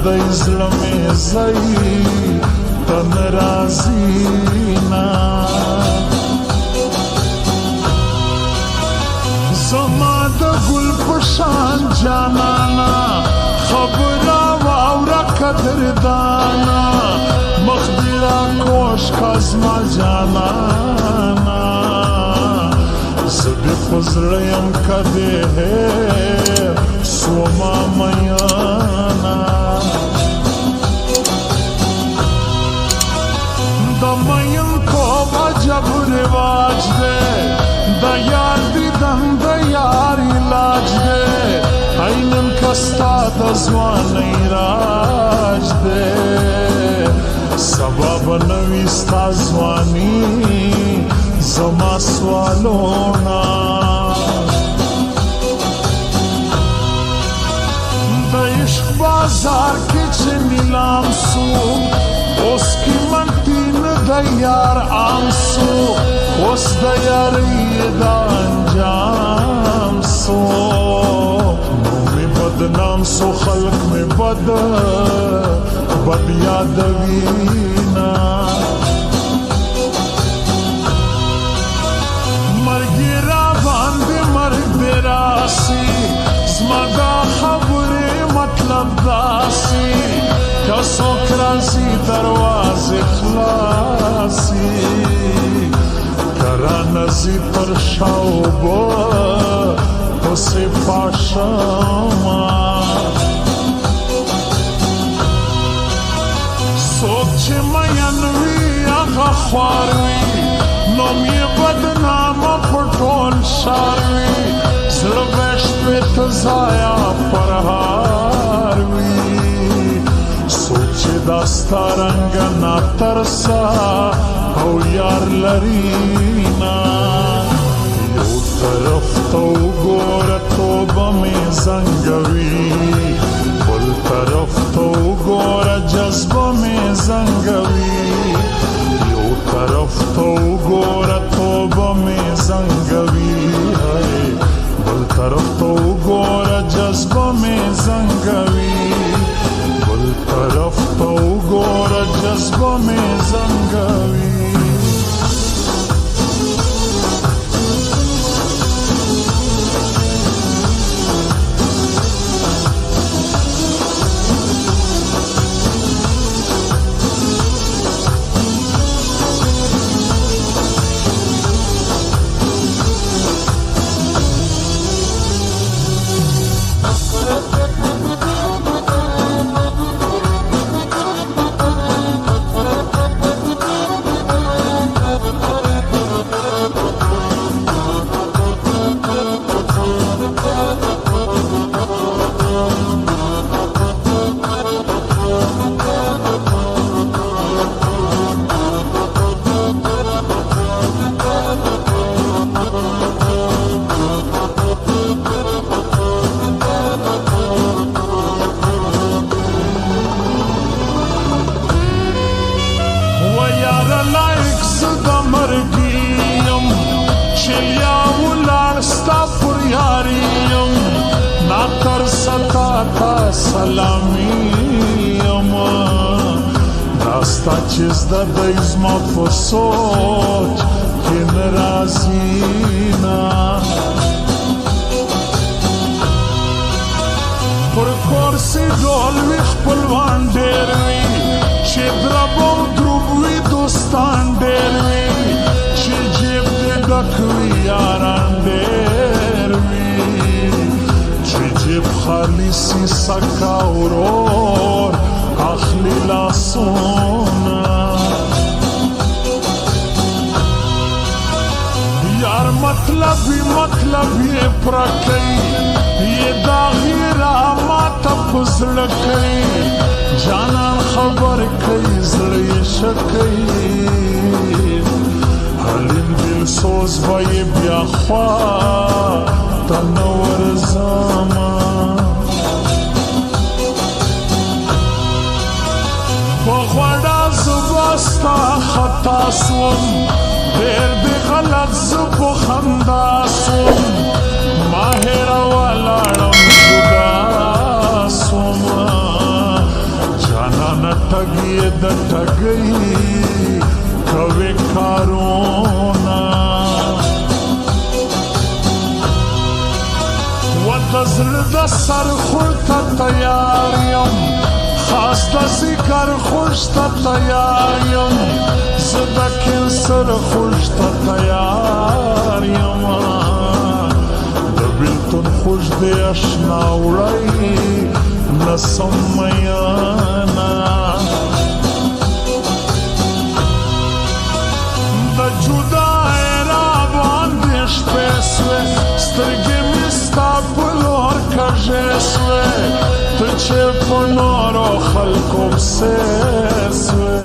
دای زړه مې ځای ته نه راځي نه زما د ګل په شان جانانا خبره واوره قدردانا مخ دې راکوش کا زما جانانا زه دې په زړه یم که دې هېر سوما میانا د مین کوم عجب رواج دی د یار دیدن د یار علاج دی اینن کستا د ځوانۍ راج دی سبا به نوي ستا ځواني زما سوالونه د عشق بازار کې چې نیلام سو اوس قیمتي نه د یار عام سو اوس د یارۍ دا انجام سو نو مې بدنام سو خلق مې بد یادوینا مرګ را باندې مرګ دې راسي زما دا خبرې مطلب داسي که څوک راځي دروازې خلاصي که رانځي تر شا اوبه پسې پاشمه څوک چې مین وي هغه خوار وي نوم یې بدنامه په ټول ښار وي زړه به شپې ته ضایع پرهار وي څوک چې دا ستا رنګه ناترسه او یار لري نه یو طرف ته وګوره توبه مې زنګوي بل طرف ته وګوره جذبه مې زنګوي یو طرف ته وګوره توبه مې زنګوي بل طرف ته وګوره جذبه مې زنګوي بل طرف ته وګوره جذبه مې زنګوي سلامي یما داستا چې زده دی زما په سوچ کې نه راځي نه پر کورسي ډول وي خپلوان ډېر وي چې درب او دروب وي دوستان ډېر وي چې جیب دې ډک وي یاران ډېر وي چې جیب خالی سی سکا ورور اخلی لاسونه یار مطلبی یې پوره کوي یې داغي را ماته په زړه کوي جانان خبر کوي زړه یې ښه کوي حلیم دل سوز به یې بیا خوا ته نه ورځمه په غوډه زه به ستا خطا سوم ډېر دې غلط زه په خندا سوم ما هېره ولاړم جدا سومه د زړه د سر خور ته تیار یم خاص د ذکر خوش ته تیار یم زه د کینسر خوش ته تیار یم د بیلتون خوش دی اشنا وړی نسم میانا د جدای را باندې شپې سوې سترګې مې ستا په لور کږې سوې ته چې په نورو خلکو پسې